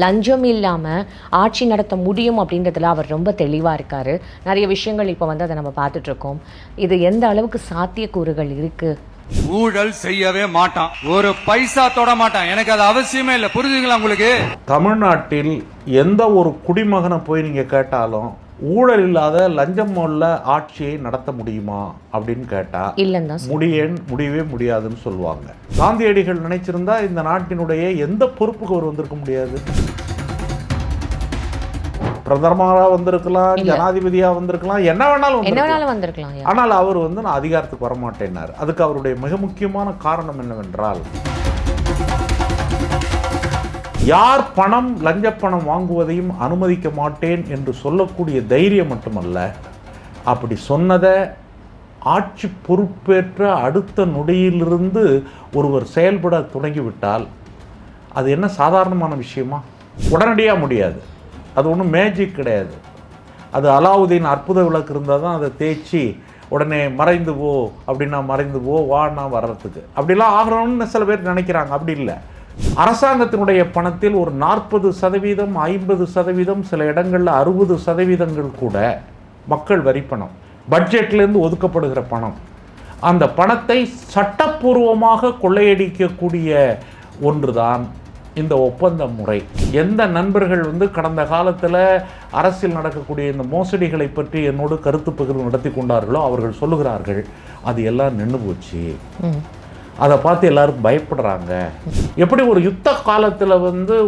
லஞ்சம் இல்லாமல் ஆட்சி நடத்த முடியும் அப்படின்றதுல அவர் ரொம்ப தெளிவாக இருக்கார். நிறைய விஷயங்கள் இப்போ அதை நம்ம பார்த்துட்ருக்கோம். இது எந்த அளவுக்கு சாத்தியக்கூறுகள் இருக்குது? ஊழல் செய்யவே மாட்டான், ஒரு பைசா தொட மாட்டான். எனக்கு அது அவசியமே இல்லை. புரிஞ்சுங்களா உங்களுக்கு? தமிழ்நாட்டில் எந்த ஒரு குடிமகனை போய் நீங்கள் கேட்டாலும் ஊழல் இல்லாத லஞ்சம் உள்ள ஆட்சியை நடத்த முடியுமா அப்படின்னு கேட்டால் இல்லைன்னா முடியவே முடியாதுன்னு சொல்லுவாங்க. காந்தியடிகள் நினைச்சிருந்தா இந்த நாட்டினுடைய எந்த பொறுப்புக்கு அவர் வந்திருக்க முடியாது. பிரதமராக வந்திருக்கலாம், ஜனாதிபதியாக வந்திருக்கலாம், என்ன வேணாலும் வந்திருக்கலாம். ஆனால் அவர் நான் அதிகாரத்துக்கு வரமாட்டேன்னார். அதுக்கு அவருடைய மிக முக்கியமான காரணம் என்னவென்றால், யார் பணம் லஞ்ச பணம் வாங்குவதையும் அனுமதிக்க மாட்டேன் என்று சொல்லக்கூடிய தைரியம் மட்டுமல்ல, அப்படி சொன்னதை ஆட்சி பொறுப்பேற்ற அடுத்த நொடியிலிருந்து ஒருவர் செயல்பட தொடங்கிவிட்டால் அது என்ன சாதாரணமான விஷயமா? உடனடியாக முடியாது. அது ஒன்றும் மேஜிக் கிடையாது. அது அலாவுதீன் அற்புத விளக்கு இருந்தால் தான் அதை தேய்ச்சி உடனே மறைந்து போ அப்படின்னா மறைந்து போ, வானா வர்றதுக்கு அப்படிலாம் ஆகணும்னு சில பேர் நினைக்கிறாங்க. அப்படி இல்லை. அரசாங்கத்தினுடைய பணத்தில் ஒரு 40%, 50%, சில இடங்களில் 60% கூட மக்கள் வரி பணம், பட்ஜெட்லேருந்து ஒதுக்கப்படுகிற பணம். அந்த பணத்தை சட்டப்பூர்வமாக கொள்ளையடிக்கக்கூடிய ஒன்றுதான் இந்த ஒப்பந்த முறை. எந்த நண்பர்கள் கடந்த காலத்தில் அரசியல் நடக்கக்கூடிய இந்த மோசடிகளை பற்றி என்னோடு கருத்து பகிர்வு நடத்தி கொண்டார்களோ அவர்கள் சொல்லுகிறார்கள், அது எல்லாம் நின்று போச்சு, அதை பார்த்து எல்லாரும் பயப்படுறாங்க. எப்படி ஒரு யுத்த காலத்தில்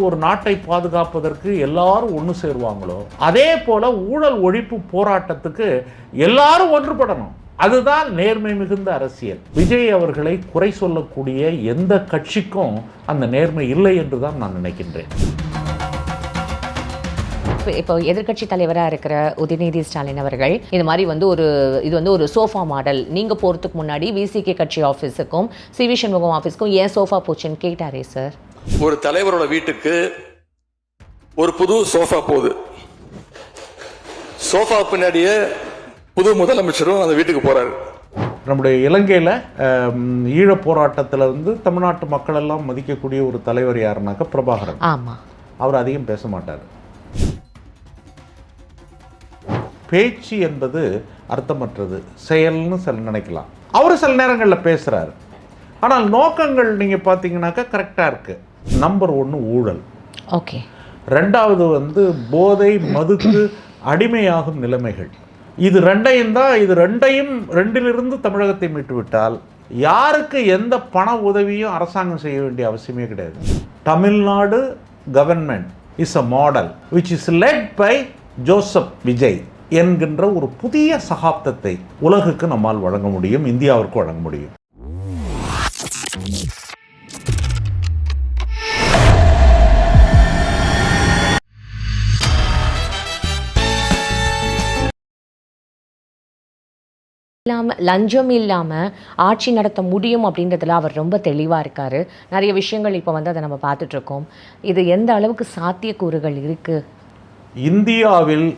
ஒரு நாட்டை பாதுகாப்பதற்கு எல்லாரும் ஒன்று சேருவாங்களோ, அதே போல ஊழல் ஒழிப்பு போராட்டத்துக்கு எல்லாரும் ஒன்றுபடணும். அதுதான் நேர்மை மிகுந்த அரசியல். விஜய் அவர்களை குறை சொல்லக்கூடிய எந்த கட்சிக்கும் அந்த நேர்மை இல்லை என்று தான் நான் நினைக்கின்றேன். இப்போ எதிர்கட்சி தலைவராக இருக்கிற உதயநிதி ஸ்டாலின் அவர்கள் இது மாதிரி இது ஒரு சோஃபா மாடல், நீங்கள் போகிறதுக்கு முன்னாடி விசிகே கட்சி ஆஃபீஸுக்கும் சிவி சண்முகம் ஆஃபீஸுக்கும் ஏன் சோஃபா போச்சுன்னு கேட்டாரே சார். ஒரு தலைவரோட வீட்டுக்கு ஒரு புது சோஃபா போகுது. சோஃபா பின்னாடியே புது முதலமைச்சரும் அந்த வீட்டுக்கு போறாரு. நம்முடைய இலங்கையில் ஈழப் போராட்டத்தில் தமிழ்நாட்டு மக்கள் எல்லாம் மதிக்கக்கூடிய ஒரு தலைவர் யாருனாக்கா பிரபாகரன். ஆமாம், அவர் அதிகம் பேச மாட்டார். பேச்சு என்பது அர்த்தமற்றது, செயல்னு சில நினைக்கலாம். அவர் சில நேரங்களில் பேசுகிறார், ஆனால் நோக்கங்கள் நீங்கள் பார்த்தீங்கன்னாக்கா கரெக்டாக இருக்குது. நம்பர் 1 ஊழல். ஓகே. ரெண்டாவது போதை மதுக்கு அடிமையாகும் நிலைமைகள். இது ரெண்டிலிருந்து தமிழகத்தை மீட்டுவிட்டால் யாருக்கு எந்த பண உதவியும் அரசாங்கம் செய்ய வேண்டிய அவசியமே கிடையாது. Tamil Nadu government is a model which is led by Joseph Vijay என்கின்ற ஒரு புதிய சகாப்தத்தை உலகுக்கு நம்மால் வழங்க முடியும், இந்தியாவிற்கு வழங்க முடியும். லஞ்சம் இல்லாமல் ஆட்சி நடத்த முடியும் அப்படின்றதுல அவர் ரொம்ப தெளிவாக இருக்கார். நிறைய விஷயங்கள் இப்போ அதை நம்ம பார்த்துட்ருக்கோம். இது எந்த அளவுக்கு சாத்தியக்கூறுகள் இருக்குது? இந்தியாவில்,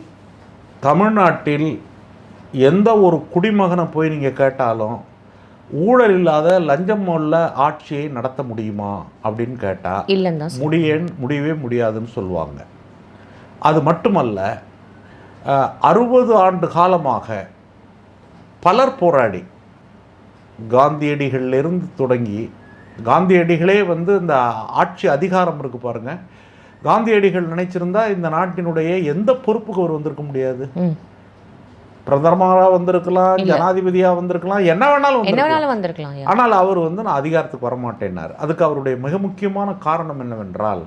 தமிழ்நாட்டில் எந்த ஒரு குடிமகனை போய் நீங்கள் கேட்டாலும் ஊழல் இல்லாத லஞ்சம் உள்ள ஆட்சியை நடத்த முடியுமா அப்படின்னு கேட்டால் இல்லைன்னா முடியவே முடியாதுன்னு சொல்லுவாங்க. அது மட்டுமல்ல, 60 ஆண்டு காலமாக பலர் போராடி, காந்தியடிகளிலிருந்து தொடங்கி, காந்தியடிகளே இந்த ஆட்சி அதிகாரம் இருக்குது பாருங்கள், காந்தியடிகள் நினைச்சிருந்தா இந்த நாட்டினுடைய எந்த பொறுப்புக்கு அவர் வந்திருக்க முடியாது. பிரதமராக வந்திருக்கலாம், ஜனாதிபதியாக வந்திருக்கலாம், என்ன வேணாலும் வந்திருக்கலாம். ஆனால் அவர் நான் அதிகாரத்துக்கு வரமாட்டேன்னார். அதுக்கு அவருடைய மிக முக்கியமான காரணம் என்னவென்றால்,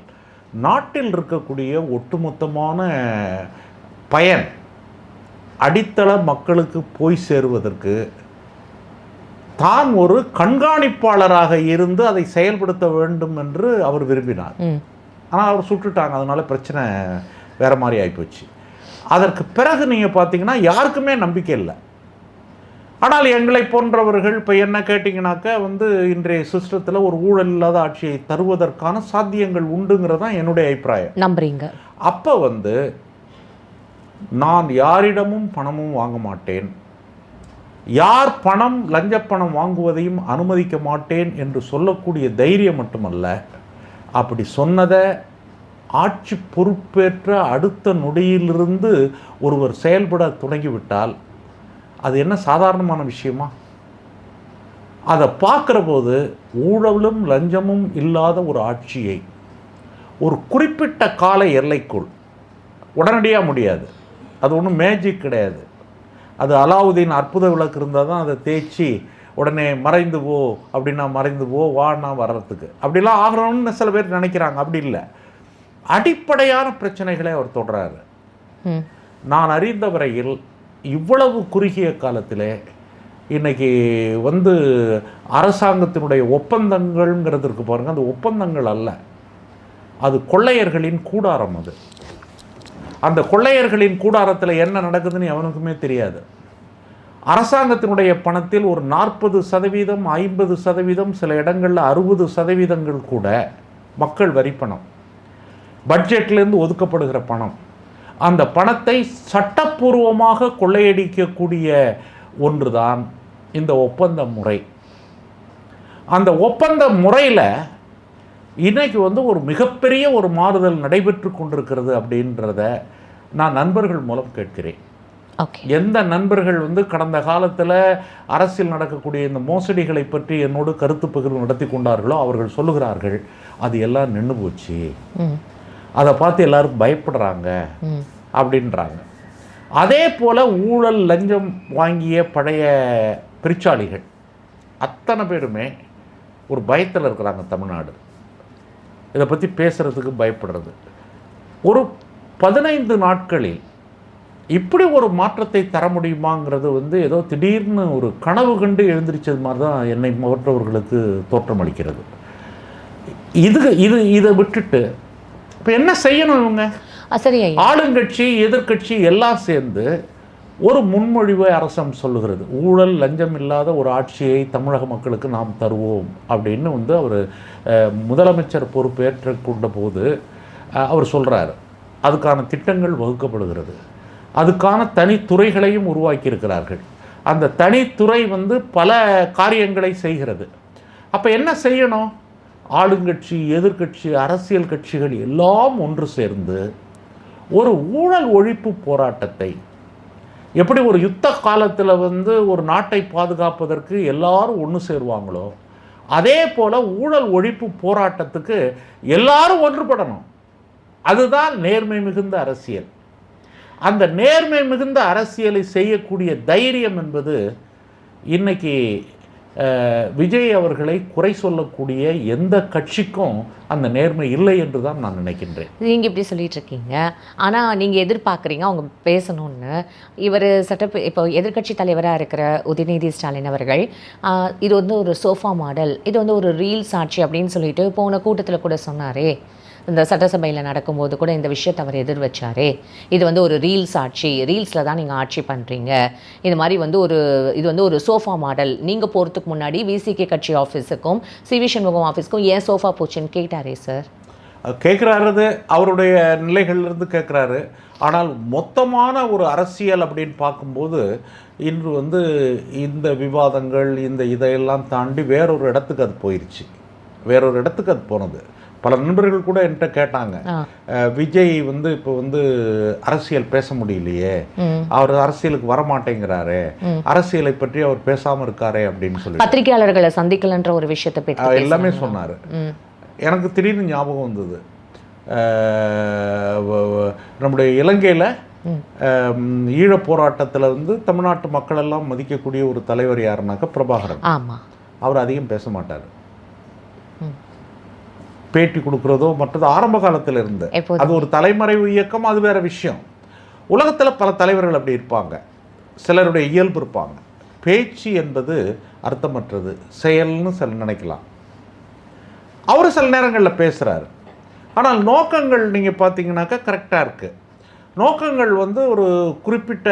நாட்டில் இருக்கக்கூடிய ஒட்டுமொத்தமான பயன் அடித்தள மக்களுக்கு போய் சேருவதற்கு தான் ஒரு கண்காணிப்பாளராக இருந்து அதை செயல்படுத்த வேண்டும் என்று அவர் விரும்பினார். ஆனால் அவர் சுட்டுட்டாங்க. அதனால பிரச்சனை வேறு மாதிரி ஆகிப்போச்சு. அதற்கு பிறகு நீங்கள் பார்த்தீங்கன்னா யாருக்குமே நம்பிக்கை இல்லை. ஆனால் எங்களை போன்றவர்கள் இப்போ என்ன கேட்டிங்கனாக்கா இன்றைய சிஸ்டத்தில் ஒரு ஊழல் இல்லாத ஆட்சியை தருவதற்கான சாத்தியங்கள் உண்டுங்கிறதான் என்னுடைய அபிப்பிராயம். நம்புறீங்க? அப்போ நான் யாரிடமும் பணமும் வாங்க மாட்டேன், யார் பணம் லஞ்ச பணம் வாங்குவதையும் அனுமதிக்க மாட்டேன் என்று சொல்லக்கூடிய தைரியம் மட்டுமல்ல, அப்படி சொன்னதை ஆட்சி பொறுப்பேற்ற அடுத்த நொடியிலிருந்து ஒருவர் செயல்பட தொடங்கிவிட்டால் அது என்ன சாதாரணமான விஷயமா? அதை பார்க்குற போது ஊழலும் லஞ்சமும் இல்லாத ஒரு ஆட்சியை ஒரு குறிப்பிட்ட கால எல்லைக்குள் உடனடியாக முடியாது. அது ஒன்றும் மேஜிக் கிடையாது. அது அலாவுதீன் அற்புத விளக்கு இருந்தால் தான் அதை தேய்ச்சி உடனே மறைந்து போ அப்படின்னா மறைந்து போ, வானா வர்றதுக்கு அப்படிலாம் ஆகணும்னு சில பேர் நினைக்கிறாங்க. அப்படி இல்லை, அடிப்படையான பிரச்சனைகளை அவர் தொடர்றாரு. நான் அறிந்த வரையில் இவ்வளவு குறுகிய காலத்தில் இன்னைக்கு அரசாங்கத்தினுடைய ஒப்பந்தங்கள்ங்கிறதுக்கு பாருங்கள், அந்த ஒப்பந்தங்கள் அல்ல, அது கொள்ளையர்களின் கூடாரம். அது அந்த கொள்ளையர்களின் கூடாரத்தில் என்ன நடக்குதுன்னு எவனுக்குமே தெரியாது. அரசாங்கத்தினுடைய பணத்தில் ஒரு 40%, 50%, சில இடங்களில் 60% கூட மக்கள் வரி பணம், பட்ஜெட்லேருந்து ஒதுக்கப்படுகிற பணம். அந்த பணத்தை சட்டப்பூர்வமாக கொள்ளையடிக்கக்கூடிய ஒன்றுதான் இந்த ஒப்பந்த முறை. அந்த ஒப்பந்த முறையில் இன்னைக்கு ஒரு மிகப்பெரிய ஒரு மாறுதல் நடைபெற்று கொண்டிருக்கிறது அப்படின்றத நான் நண்பர்கள் மூலம் கேட்கிறேன். எந்த நண்பர்கள் கடந்த காலத்தில் அரசியல் நடக்கக்கூடிய இந்த மோசடிகளை பற்றி என்னோடு கருத்து பகிர்வு நடத்தி கொண்டார்களோ அவர்கள் சொல்லுகிறார்கள், அது எல்லாம் நின்று போச்சு, அதை பார்த்து எல்லாரும் பயப்படுறாங்க அப்படின்றாங்க. அதே போல் ஊழல் லஞ்சம் வாங்கிய பழைய பிரிச்சாளிகள் அத்தனை பேருமே ஒரு பயத்தில் இருக்கிறாங்க. தமிழ்நாடு இதை பற்றி பேசுகிறதுக்கு பயப்படுறது. ஒரு 15 நாட்களில் இப்படி ஒரு மாற்றத்தை தர முடியுமாங்கிறது ஏதோ திடீர்னு ஒரு கனவு கண்டு எழுந்திரிச்சது மாதிரி தான் என்னை மற்றவர்களுக்கு தோற்றமளிக்கிறது. இதை விட்டுட்டு இப்போ என்ன செய்யணும் இவங்க? ஆளுங்கட்சி எதிர்கட்சி எல்லாம் சேர்ந்து ஒரு முன்மொழிவை அரசம் சொல்லுகிறது. ஊழல் லஞ்சம் இல்லாத ஒரு ஆட்சியை தமிழக மக்களுக்கு நாம் தருவோம் அப்படின்னு அவர் முதலமைச்சர் பொறுப்பேற்று கொண்ட போது அவர் சொல்கிறார். அதுக்கான திட்டங்கள் வகுக்கப்படுகிறது, அதுக்கான தனித்துறைகளையும் உருவாக்கியிருக்கிறார்கள். அந்த தனித்துறை பல காரியங்களை செய்கிறது. அப்போ என்ன செய்யணும்? ஆளுங்கட்சி எதிர்கட்சி அரசியல் கட்சிகள் எல்லாம் ஒன்று சேர்ந்து ஒரு ஊழல் ஒழிப்பு போராட்டத்தை, எப்படி ஒரு யுத்த காலத்தில் ஒரு நாட்டை பாதுகாப்பதற்கு எல்லாரும் ஒன்று சேருவாங்களோ அதே போல் ஊழல் ஒழிப்பு போராட்டத்துக்கு எல்லாரும் ஒன்றுபடணும். அதுதான் நேர்மை மிகுந்த அரசியல். அந்த நேர்மை மிகுந்த அரசியலை செய்யக்கூடிய தைரியம் என்பது இன்னைக்கு விஜய் அவர்களை குறை சொல்லக்கூடிய எந்த கட்சிக்கும் அந்த நேர்மை இல்லை என்று தான் நான் நினைக்கின்றேன். நீங்கள் இப்படி சொல்லிட்டு இருக்கீங்க, ஆனால் நீங்கள் எதிர்பார்க்குறீங்க அவங்க பேசணும்னு. இவர் இப்போ எதிர்க்கட்சி தலைவராக இருக்கிற உதயநிதி ஸ்டாலின் அவர்கள் இது ஒரு சோஃபா மாடல், இது ஒரு ரீல்ஸ் ஆட்சி அப்படின்னு சொல்லிட்டு போன கூட்டத்தில் கூட சொன்னாரே. இந்த சட்டசபையில் நடக்கும்போது கூட இந்த விஷயத்தை அவர் எதிர் வச்சாரே. இது ஒரு ரீல்ஸ் ஆட்சி, ரீல்ஸில் தான் நீங்கள் ஆட்சி பண்ணுறீங்க, இது மாதிரி இது ஒரு சோஃபா மாடல். நீங்கள் போகிறதுக்கு முன்னாடி விசிகே கட்சி ஆஃபீஸுக்கும் சிவி சண்முகம் ஆஃபீஸுக்கும் ஏன் சோஃபா போச்சுன்னு கேட்டாரே சார். கேட்குறாரு, அவருடைய நிலைகள்லேருந்து கேட்குறாரு. ஆனால் மொத்தமான ஒரு அரசியல் அப்படின்னு பார்க்கும்போது இன்று இந்த விவாதங்கள் இதையெல்லாம் தாண்டி வேறொரு இடத்துக்கு அது போயிடுச்சு. வேறொரு இடத்துக்கு அது போனது. பல நண்பர்கள் கூட என்கிட்ட கேட்டாங்க, விஜய் இப்போ அரசியல் பேச முடியலையே, அவர் அரசியலுக்கு வரமாட்டேங்கிறாரு, அரசியலை பற்றி அவர் பேசாமல் இருக்காரு அப்படின்னு சொல்லி பத்திரிகையாளர்களை சந்திக்கலன்ற ஒரு விஷயத்தை எல்லாமே சொன்னார். எனக்கு திடீர்னு ஞாபகம் வந்தது, நம்முடைய இலங்கையில் ஈழப் போராட்டத்தில் தமிழ்நாட்டு மக்கள் எல்லாம் மதிக்கக்கூடிய ஒரு தலைவர் யாருனாக்கா பிரபாகரன். அவர் அதிகம் பேச மாட்டார், பேட்டி கொடுக்குறதோ மற்றது ஆரம்ப காலத்தில் இருந்து. அது ஒரு தலைமறைவு இயக்கம், அது வேற விஷயம். உலகத்தில் பல தலைவர்கள் அப்படி இருப்பாங்க, சிலருடைய இயல்பு இருப்பாங்க. பேச்சு என்பது அர்த்தமற்றது, செயல்னு சில நினைக்கலாம். அவர் சில நேரங்களில் பேசுகிறாரு, ஆனால் நோக்கங்கள் நீங்கள் பார்த்தீங்கன்னாக்கா கரெக்டாக இருக்குது. நோக்கங்கள் ஒரு குறிப்பிட்ட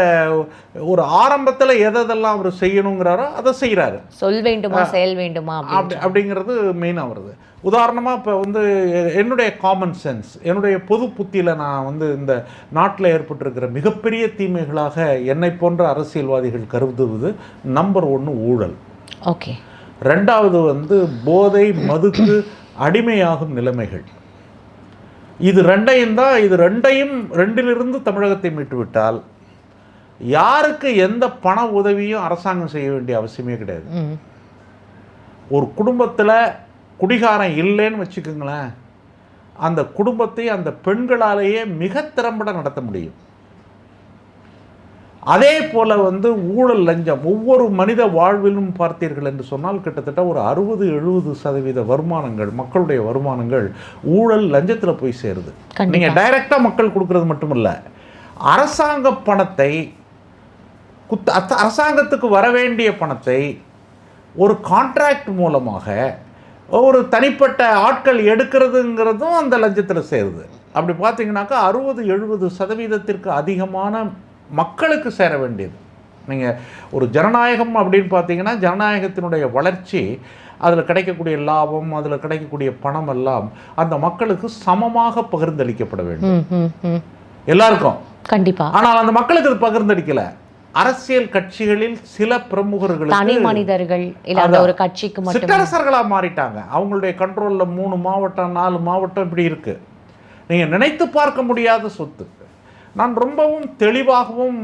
ஒரு ஆரம்பத்தில் எதெல்லாம் அவர் செய்யணுங்கிறாரோ அதை செய்கிறாரு. சொல் வேண்டுமா செயல் வேண்டுமா அப்படிங்கிறது மெயினாக வருது. உதாரணமாக இப்போ என்னுடைய காமன் சென்ஸ், என்னுடைய பொது புத்தியில் நான் இந்த நாட்டில் ஏற்பட்டிருக்கிற மிகப்பெரிய தீமைகளாக என்னை போன்ற அரசியல்வாதிகள் கருதுவது நம்பர் 1 ஊழல். ஓகே. ரெண்டாவது போதை மதுக்கு அடிமையாகும் நிலைமைகள். இது ரெண்டையும் ரெண்டிலிருந்து தமிழகத்தை மீட்டுவிட்டால் யாருக்கு எந்த பண உதவியும் அரசாங்கம் செய்ய வேண்டிய அவசியமே கிடையாது. ஒரு குடும்பத்தில் குடிகாரம் இல்லைன்னு வச்சுக்கோங்களேன், அந்த குடும்பத்தை அந்த பெண்களாலேயே மிக திறம்பட நடத்த முடியும். அதே போல ஊழல் லஞ்சம் ஒவ்வொரு மனித வாழ்விலும் பார்த்தீர்கள் என்று சொன்னால் கிட்டத்தட்ட ஒரு 60-70% வருமானங்கள், மக்களுடைய வருமானங்கள் ஊழல் லஞ்சத்தில் போய் சேருது. நீங்கள் டைரக்டா மக்கள் கொடுக்கறது மட்டுமல்ல, அரசாங்க பணத்தை அரசாங்கத்துக்கு வர வேண்டிய பணத்தை ஒரு கான்ட்ராக்ட் மூலமாக ஒரு தனிப்பட்ட ஆட்கள் எடுக்கிறதுங்கிறதும் அந்த லஞ்சத்தில் சேருது. அப்படி பார்த்தீங்கன்னாக்கா 60-70% அதிகமான மக்களுக்கு சேர வேண்டியது. நீங்கள் ஒரு ஜனநாயகம் அப்படின்னு பார்த்தீங்கன்னா, ஜனநாயகத்தினுடைய வளர்ச்சி, அதில் கிடைக்கக்கூடிய லாபம், அதில் கிடைக்கக்கூடிய பணம் எல்லாம் அந்த மக்களுக்கு சமமாக பகிர்ந்தளிக்கப்பட வேண்டும் எல்லாருக்கும். கண்டிப்பா. ஆனால் அந்த மக்களுக்கு அது பகிர்ந்தளிக்கல. அரசியல் கட்சிகளில் சில பிரமுகர்களுக்கு, தனி மனிதர்கள் இல்ல அந்த ஒரு கட்சிக்கு மட்டும் சிற்றரசர்களாக மாறிட்டாங்க. அவங்களுடைய கண்ட்ரோல்ல 3 மாவட்டம் 4 மாவட்டம் இப்படி இருக்கு. நீங்க நினைத்து பார்க்க முடியாத சொத்து. நான் ரொம்பவும் தெளிவாகவும்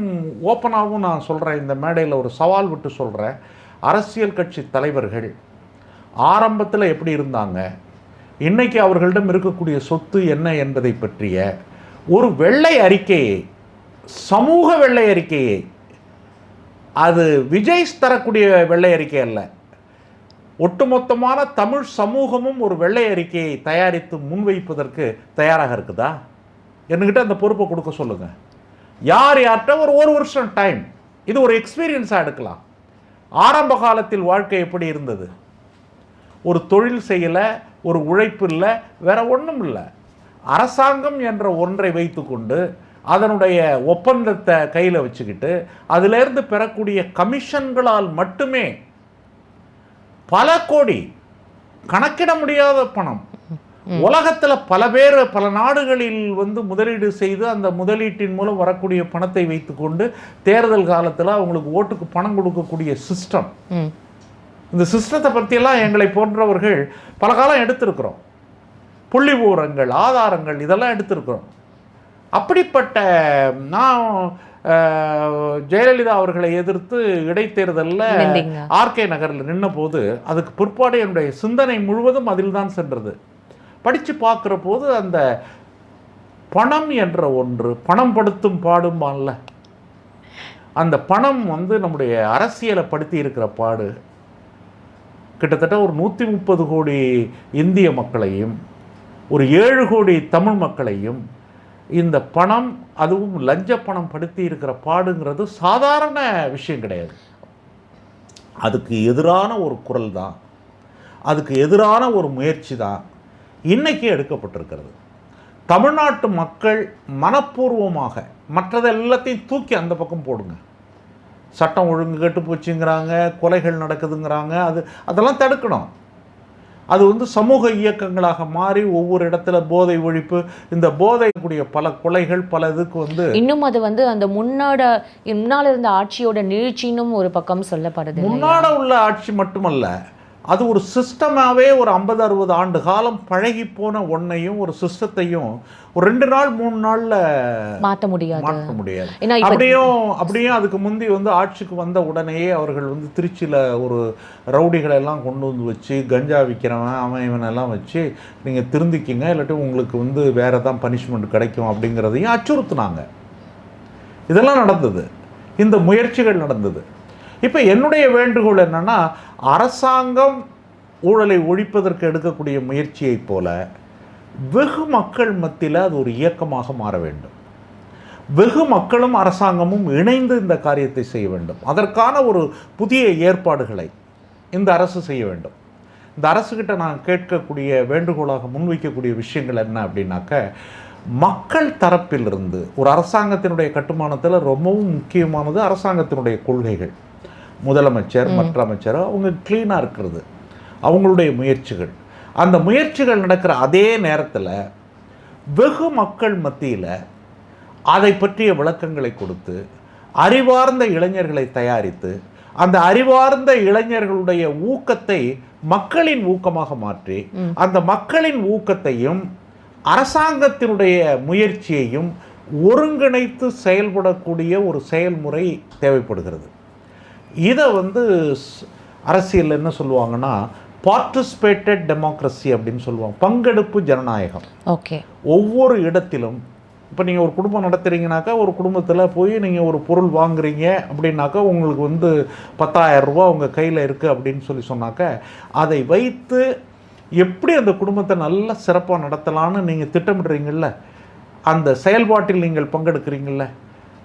ஓப்பனாகவும் நான் சொல்றேன், இந்த மேடையில் ஒரு சவால் விட்டு சொல்றேன். அரசியல் கட்சி தலைவர்கள் ஆரம்பத்தில் எப்படி இருந்தாங்க, இன்னைக்கு அவர்களிடம் இருக்கக்கூடிய சொத்து என்ன என்பதை பற்றிய ஒரு வெள்ளை அறிக்கையை, சமூக வெள்ளை அறிக்கையை, அது விஜய் தரக்கூடிய வெள்ளை அறிக்கை அல்ல, ஒட்டுமொத்தமான தமிழ் சமூகமும் ஒரு வெள்ளை அறிக்கையை தயாரித்து முன்வைப்பதற்கு தயாராக இருக்குதா? என்கிட்ட அந்த பொறுப்பை கொடுக்க சொல்லுங்க. யார்கிட்ட ஒரு வருஷம் டைம், இது ஒரு எக்ஸ்பீரியன்ஸாக எடுக்கலாம். ஆரம்ப காலத்தில் வாழ்க்கை எப்படி இருந்தது? ஒரு தொழில் செய்யலை, ஒரு உழைப்பு இல்லை, வேற ஒன்றும் இல்லை. அரசாங்கம் என்ற ஒன்றை வைத்துக்கொண்டு அதனுடைய ஒப்பந்தத்தை கையில் வச்சுக்கிட்டு அதிலிருந்து பெறக்கூடிய கமிஷன்களால் மட்டுமே பல கோடி, கணக்கிட முடியாத பணம், உலகத்தில் பல பேர் பல நாடுகளில் முதலீடு செய்து அந்த முதலீட்டின் மூலம் வரக்கூடிய பணத்தை வைத்துக்கொண்டு தேர்தல் காலத்தில் அவங்களுக்கு ஓட்டுக்கு பணம் கொடுக்கக்கூடிய சிஸ்டம். இந்த சிஸ்டத்தை பற்றியெல்லாம் எங்களை போன்றவர்கள் பல காலம் எடுத்திருக்கிறோம். புள்ளி விவரங்கள், ஆதாரங்கள் இதெல்லாம் எடுத்திருக்கிறோம். அப்படிப்பட்ட நான் ஜெயலலிதா அவர்களை எதிர்த்து இடைத்தேர்தலில் ஆர்கே நகரில் நின்ன போது அதுக்கு பிற்பாடு என்னுடைய சிந்தனை முழுவதும் அதில் தான் சென்றது. படித்து பார்க்குற போது அந்த பணம் என்ற ஒன்று, பணம் படுத்தும் பாடும்பான்ல, அந்த பணம் நம்முடைய அரசியலை படுத்தி இருக்கிற பாடு கிட்டத்தட்ட ஒரு 130 கோடி இந்திய மக்களையும் ஒரு 7 கோடி தமிழ் மக்களையும் இந்த பணம், அதுவும் லஞ்ச பணம் படுத்தி இருக்கிற பாடுங்கிறது சாதாரண விஷயம் கிடையாது. அதுக்கு எதிரான ஒரு குரல் தான், அதுக்கு எதிரான ஒரு முயற்சி தான் இன்னைக்கு எடுக்கப்பட்டிருக்கிறது. தமிழ்நாட்டு மக்கள் மனப்பூர்வமாக, மற்றது எல்லாத்தையும் தூக்கி அந்த பக்கம் போடுங்க, சட்டம் ஒழுங்கு கெட்டு போச்சுங்கிறாங்க, கொலைகள் நடக்குதுங்கிறாங்க, அதெல்லாம் தடுக்கணும். அது சமூக இயக்கங்களாக மாறி ஒவ்வொரு இடத்துல போதை ஒழிப்பு, இந்த போதை கூடிய பல கொலைகள், பல இதுக்கு இன்னும் அது அந்த முன்னால இருந்த ஆட்சியோட நீட்சினும் ஒரு பக்கம் சொல்லப்படுது. முன்னாட உள்ள ஆட்சி மட்டுமல்ல, அது ஒரு சிஸ்டமாகவே ஒரு 50-60 ஆண்டு காலம் பழகி போன ஒன்னையும் ஒரு சிஸ்டத்தையும் ஒரு 2 நாள் 3 நாளில் மாற்ற முடியாது. அப்படியும் அதுக்கு முந்தி ஆட்சிக்கு வந்த உடனேயே அவர்கள் திருச்சியில் ஒரு ரவுடிகளை எல்லாம் கொண்டு வச்சு, கஞ்சா விற்கிறவன் அவன் இவனெல்லாம் வச்சு, நீங்கள் திருந்திக்கிங்க இல்லாட்டி உங்களுக்கு வேற தான் பனிஷ்மெண்ட் கிடைக்கும் அப்படிங்கிறதையும் அச்சுறுத்தினாங்க. இதெல்லாம் நடந்தது, இந்த முயற்சிகள் நடந்தது. இப்போ என்னுடைய வேண்டுகோள் என்னன்னா, அரசாங்கம் ஊழலை ஒழிப்பதற்கு எடுக்கக்கூடிய முயற்சியைப் போல வெகு மக்கள் மத்தியில் அது ஒரு இயக்கமாக மாற வேண்டும். வெகு மக்களும் அரசாங்கமும் இணைந்து இந்த காரியத்தை செய்ய வேண்டும். அதற்கான ஒரு புதிய ஏற்பாடுகளை இந்த அரசு செய்ய வேண்டும். இந்த அரசுகிட்ட நான் கேட்கக்கூடிய வேண்டுகோளாக முன்வைக்கக்கூடிய விஷயங்கள் என்ன அப்படின்னாக்க, மக்கள் தரப்பிலிருந்து ஒரு அரசாங்கத்தினுடைய கட்டுமானத்தில் ரொம்பவும் முக்கியமானது அரசாங்கத்தினுடைய கொள்கைகள். முதலமைச்சர் மற்ற அமைச்சர் அவங்க கிளீனாக இருக்கிறது, அவங்களுடைய முயற்சிகள். அந்த முயற்சிகள் நடக்கிற அதே நேரத்தில் வெகு மக்கள் மத்தியில் அதை பற்றிய விளக்கங்களை கொடுத்து அறிவார்ந்த இளைஞர்களை தயாரித்து அந்த அறிவார்ந்த இளைஞர்களுடைய ஊக்கத்தை மக்களின் ஊக்கமாக மாற்றி அந்த மக்களின் ஊக்கத்தையும் அரசாங்கத்தினுடைய முயற்சியையும் ஒருங்கிணைத்து செயல்படக்கூடிய ஒரு செயல்முறை தேவைப்படுகிறது. இதை அரசியல் என்ன சொல்லுவாங்கன்னா பார்ட்டிசிபேட்டட் டெமோக்ரஸி அப்படின்னு சொல்லுவாங்க, பங்கெடுப்பு ஜனநாயகம். ஓகே. ஒவ்வொரு இடத்திலும் இப்போ நீங்கள் ஒரு குடும்பம் நடத்துகிறீங்கனாக்கா, ஒரு குடும்பத்தில் போய் நீங்கள் ஒரு பொருள் வாங்குறீங்க அப்படின்னாக்கா உங்களுக்கு 10,000 ரூபா உங்கள் கையில் இருக்குது அப்படின்னு சொன்னாக்க, அதை வைத்து எப்படி அந்த குடும்பத்தை நல்லா சிறப்பாக நடத்தலான்னு நீங்கள் திட்டமிடுறீங்கள, அந்த செயல்பாட்டில் நீங்கள் பங்கெடுக்கிறீங்கள,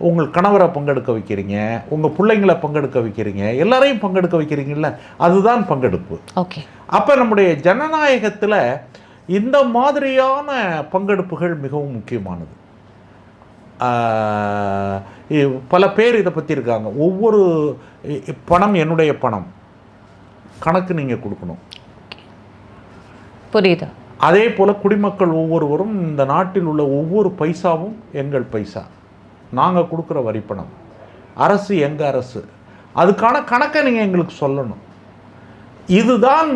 உங்கள் கணவரை பங்கெடுக்க வைக்கிறீங்க, உங்கள் பிள்ளைங்களை பங்கெடுக்க வைக்கிறீங்க, எல்லாரையும் பங்கெடுக்க வைக்கிறீங்கள, அதுதான் பங்கெடுப்பு. ஓகே. அப்போ நம்முடைய ஜனநாயகத்தில் இந்த மாதிரியான பங்கெடுப்புகள் மிகவும் முக்கியமானது. பல பேர் இதை பற்றி இருக்காங்க. ஒவ்வொரு பணம் என்னுடைய பணம் கணக்கு நீங்கள் கொடுக்கணும். புரியுது. அதே போல் குடிமக்கள் ஒவ்வொருவரும் இந்த நாட்டில் உள்ள ஒவ்வொரு பைசாவும் எங்கள் பைசா, நாங்கள் கொடுக்குற வரிப்பணம், அரசு எங்கள் அரசு, அதுக்கான கணக்கை நீங்கள் எங்களுக்கு சொல்லணும். இதுதான்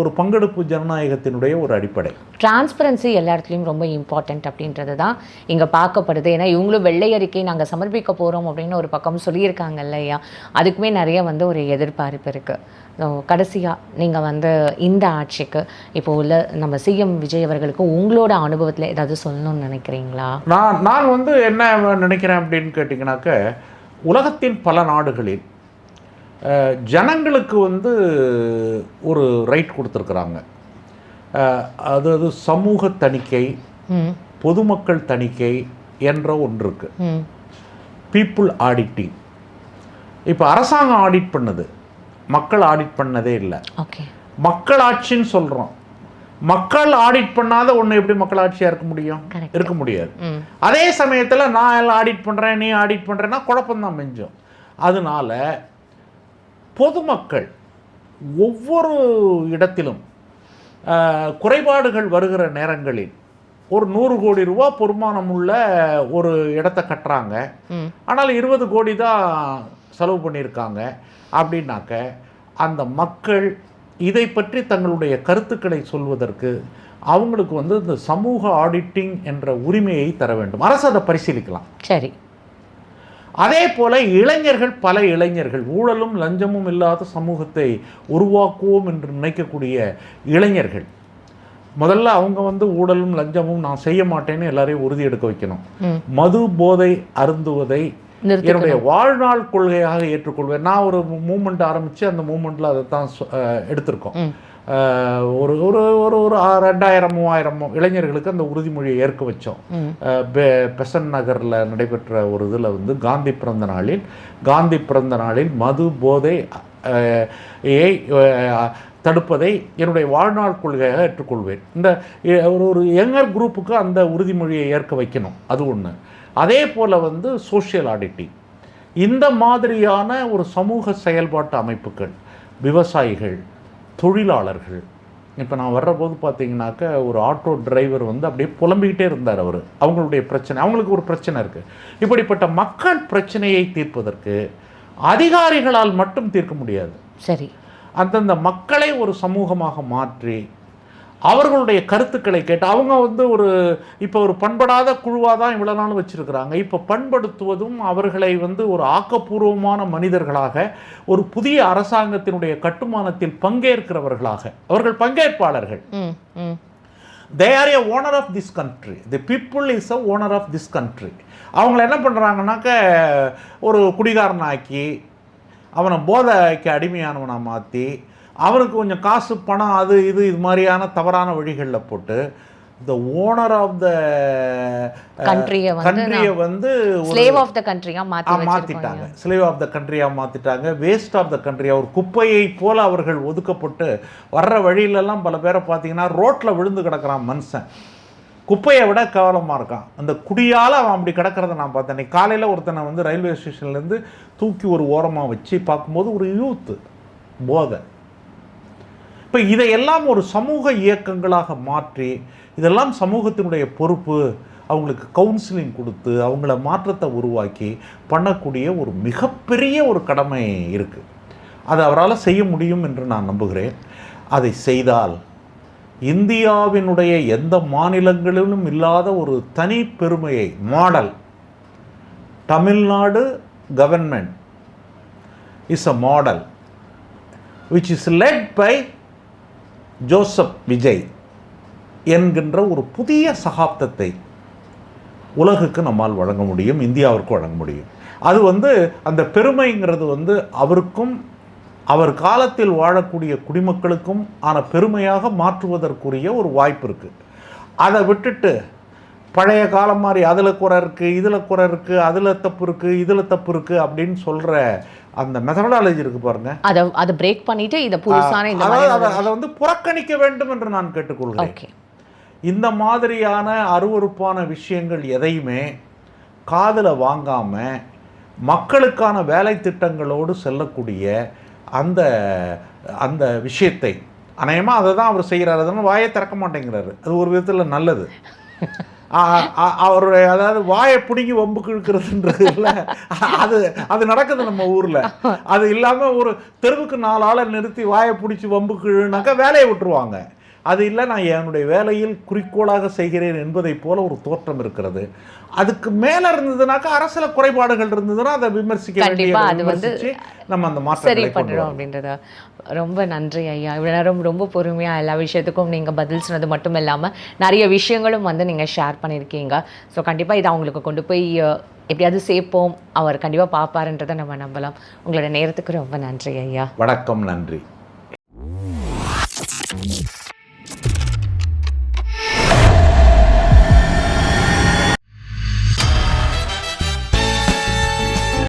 ஒரு பங்கெடுப்பு ஜனநாயகத்தினுடைய ஒரு அடிப்படை. டிரான்ஸ்பரன்சி எல்லா இடத்துலையும் ரொம்ப இம்பார்ட்டண்ட் அப்படின்றது தான் இங்கே பார்க்கப்படுது. ஏன்னா இவங்களும் வெள்ளை அறிக்கை நாங்கள் சமர்ப்பிக்க போகிறோம் அப்படின்னு ஒரு பக்கம் சொல்லியிருக்காங்க இல்லையா, அதுக்குமே நிறைய ஒரு எதிர்பார்ப்பு இருக்குது. கடைசியாக நீங்கள் இந்த ஆட்சிக்கு இப்போ உள்ள நம்ம சிஎம் விஜய் அவர்களுக்கு உங்களோட அனுபவத்தில் ஏதாவது சொல்லணும்னு நினைக்கிறீங்களா? நான் என்ன நினைக்கிறேன் அப்படின்னு கேட்டிங்கனாக்க, உலகத்தின் பல நாடுகளில் ஜனங்களுக்கு ஒரு ரைட் கொடுத்துருக்குறாங்க. அதாவது சமூக தணிக்கை, பொதுமக்கள் தணிக்கை என்ற ஒன்று இருக்கு. People auditing. இப்போ அரசாங்கம் ஆடிட் பண்ணுது, மக்கள் ஆடிட் பண்ணதே இல்லை. மக்கள் ஆட்சின்னு சொல்கிறோம். மக்கள் ஆடிட் பண்ணாத ஒன்று எப்படி மக்கள் ஆட்சியாக இருக்க முடியாது. அதே சமயத்தில் நான் எல்லாம் ஆடிட் பண்ணுறேன், நீ ஆடிட் பண்ணுறேன்னா குழப்பம்தான் மிஞ்சும். அதனால பொதுமக்கள் ஒவ்வொரு இடத்திலும் குறைபாடுகள் வருகிற நேரங்களில் ஒரு 100 கோடி ரூபா பொறுமானம் உள்ள ஒரு இடத்த கட்டுறாங்க, ஆனால் 20 கோடி தான் செலவு பண்ணியிருக்காங்க அப்படின்னாக்க, அந்த மக்கள் இதை பற்றி தங்களுடைய கருத்துக்களை சொல்வதற்கு அவங்களுக்கு இந்த சமூக ஆடிட்டிங் என்ற உரிமையை தர வேண்டும். அரசு அதை பரிசீலிக்கலாம். சரி. அதே போல இளைஞர்கள், பல இளைஞர்கள் ஊழலும் லஞ்சமும் இல்லாத சமூகத்தை உருவாக்குவோம் என்று நினைக்கக்கூடிய இளைஞர்கள், முதல்ல அவங்க ஊழலும் லஞ்சமும் நான் செய்ய மாட்டேன்னு எல்லாரையும் உறுதி எடுக்க வைக்கணும். மது போதை அருந்துவதை என்னுடைய வாழ்நாள் கொள்கையாக ஏற்றுக்கொள்வேன். நான் ஒரு மூமெண்ட் ஆரம்பித்து அந்த மூமெண்ட்டில் அதை தான் எடுத்திருக்கோம். ஒரு ஒரு ஒரு ஒரு 2000-3000 இளைஞர்களுக்கு அந்த உறுதிமொழியை ஏற்க வச்சோம். பெசன் நகரில் நடைபெற்ற ஒரு இதில் காந்தி பிறந்த நாளில் மது போதை தடுப்பதை என்னுடைய வாழ்நாள் கொள்கையாக ஏற்றுக்கொள்வேன். இந்த ஒரு யங்கர் குரூப்புக்கு அந்த உறுதிமொழியை ஏற்க வைக்கணும், அது ஒன்று. அதே போல் சோஷியல் ஆடிட்டிங், இந்த மாதிரியான ஒரு சமூக செயல்பாட்டு அமைப்புகள், விவசாயிகள், தொழிலாளர்கள். இப்போ நான் வர்றபோது பார்த்தீங்கன்னாக்க ஒரு ஆட்டோ டிரைவர் அப்படியே புலம்பிக்கிட்டே இருந்தார். அவங்களுடைய பிரச்சனை, அவங்களுக்கு ஒரு பிரச்சனை இருக்குது. இப்படிப்பட்ட மக்கள் பிரச்சனையை தீர்ப்பதற்கு அதிகாரிகளால் மட்டும் தீர்க்க முடியாது. சரி. அந்தந்த மக்களை ஒரு சமூகமாக மாற்றி அவர்களுடைய கருத்துக்களை கேட்டு அவங்க இப்போ ஒரு பண்படாத குழுவாக தான் இவ்வளோ நாள் வச்சுருக்கிறாங்க. இப்போ பண்படுத்துவதும் அவர்களை ஒரு ஆக்கப்பூர்வமான மனிதர்களாக, ஒரு புதிய அரசாங்கத்தினுடைய கட்டுமானத்தில் பங்கேற்கிறவர்களாக, அவர்கள் பங்கேற்பாளர்கள். They are a owner of this country. The people is a owner of this country. அவங்கள என்ன பண்ணுறாங்கன்னாக்க ஒரு குடிகாரனாக்கி, அவனை போதைக்கு அடிமையானவனை மாற்றி, அவனுக்கு கொஞ்சம் காசு பணம் அது இது மாதிரியான தவறான வழிகளில் போட்டு the owner of the country-ய slave of the country-யா மாத்திட்டாங்க. slave of the country-யா மாத்திட்டாங்க. waste of the country, ஒரு குப்பையை போல அவர்கள் ஒதுக்கப்பட்டு வர்ற வழியிலெல்லாம் பல பேரை பார்த்தீங்கன்னா ரோட்டில் விழுந்து கிடக்கிறான் மனுஷன். குப்பையை விட கேவலமாக இருக்கான். அந்த குடியால் அவன் அப்படி கிடக்கிறத நான் பார்த்தேன். காலையில் ஒருத்தனை ரயில்வே ஸ்டேஷன்லேருந்து தூக்கி ஒரு ஓரமாக வச்சு பார்க்கும்போது ஒரு யூத்து போதை. இப்போ இதையெல்லாம் ஒரு சமூக இயக்கங்களாக மாற்றி, இதெல்லாம் சமூகத்தினுடைய பொறுப்பு, அவங்களுக்கு கவுன்சிலிங் கொடுத்து அவங்கள மாற்றத்தை உருவாக்கி பண்ணக்கூடிய ஒரு மிகப்பெரிய ஒரு கடமை இருக்குது. அதை அவரால் செய்ய முடியும் என்று நான் நம்புகிறேன். அதை செய்தால் இந்தியாவினுடைய எந்த மாநிலங்களிலும் இல்லாத ஒரு தனி பெருமையை model Tamil Nadu government is a model which is led by Joseph Vijay என்கின்ற ஒரு புதிய சகாப்தத்தை உலகுக்கு நம்மால் வழங்க முடியும், இந்தியாவிற்கு வழங்க முடியும். அது அந்த பெருமைங்கிறது அவருக்கும் அவர் காலத்தில் வாழக்கூடிய குடிமக்களுக்கும் ஆன பெருமையாக மாற்றுவதற்குரிய ஒரு வாய்ப்பு இருக்குது. அதை விட்டுட்டு பழைய காலம் மாதிரி அதில் குறை இருக்குது, இதில் குறை இருக்குது, அதில் தப்பு இருக்குது, இதில் தப்பு இருக்குது அப்படின்னு சொல்கிற அந்த மெத்தடாலஜி இருக்குது பாருங்க, அதை பிரேக் பண்ணிட்டு இதை புதுசான இந்த அதை புறக்கணிக்க வேண்டும் என்று நான் கேட்டுக்கொள்கிறேன். இந்த மாதிரியான அருவருப்பான விஷயங்கள் எதையுமே காதில் வாங்காமல் மக்களுக்கான வேலை திட்டங்களோடு செல்லக்கூடிய அந்த அந்த விஷயத்தை அநேகமாக அதை தான் அவர் செய்கிறார். அதனால் வாயை திறக்க மாட்டேங்கிறாரு. அது ஒரு விதத்தில் நல்லது. அவருடைய அதாவது வாயை பிடுங்கி வம்புக்கு இழுக்கிறதுன்றதுல அது நடக்குது நம்ம ஊரில். அது இல்லாமல் ஒரு தெருவுக்கு 4 ஆளை நிறுத்தி வாயை பிடிச்சி வம்புக்கு இழுனாக்கா வேலையை விட்டுருவாங்க. அது இல்லை, நான் என்னுடைய வேலையில் குறிக்கோளாக செய்கிறேன் என்பதை போல ஒரு தோற்றம் இருக்கிறது. அதுக்கு மேலே இருந்ததுனாக்கா அரசியல் குறைபாடுகள் இருந்ததுன்னா அதை விமர்சிக்க வேண்டிய நம்ம அந்த மாற்றம் சரி பண்ணுறோம் அப்படின்றத. ரொம்ப நன்றி ஐயா. இவ்வளோ நேரம் ரொம்ப பொறுமையாக எல்லா விஷயத்துக்கும் நீங்கள் பதில் சொன்னது மட்டும் இல்லாமல் நிறைய விஷயங்களும் நீங்கள் ஷேர் பண்ணியிருக்கீங்க. ஸோ கண்டிப்பாக இதை அவங்களுக்கு கொண்டு போய் எப்படியாவது சேர்ப்போம், அவர் கண்டிப்பாக பார்ப்பாருன்றதை நம்ம நம்பலாம். உங்களோட நேரத்துக்கு ரொம்ப நன்றி ஐயா. வணக்கம், நன்றி.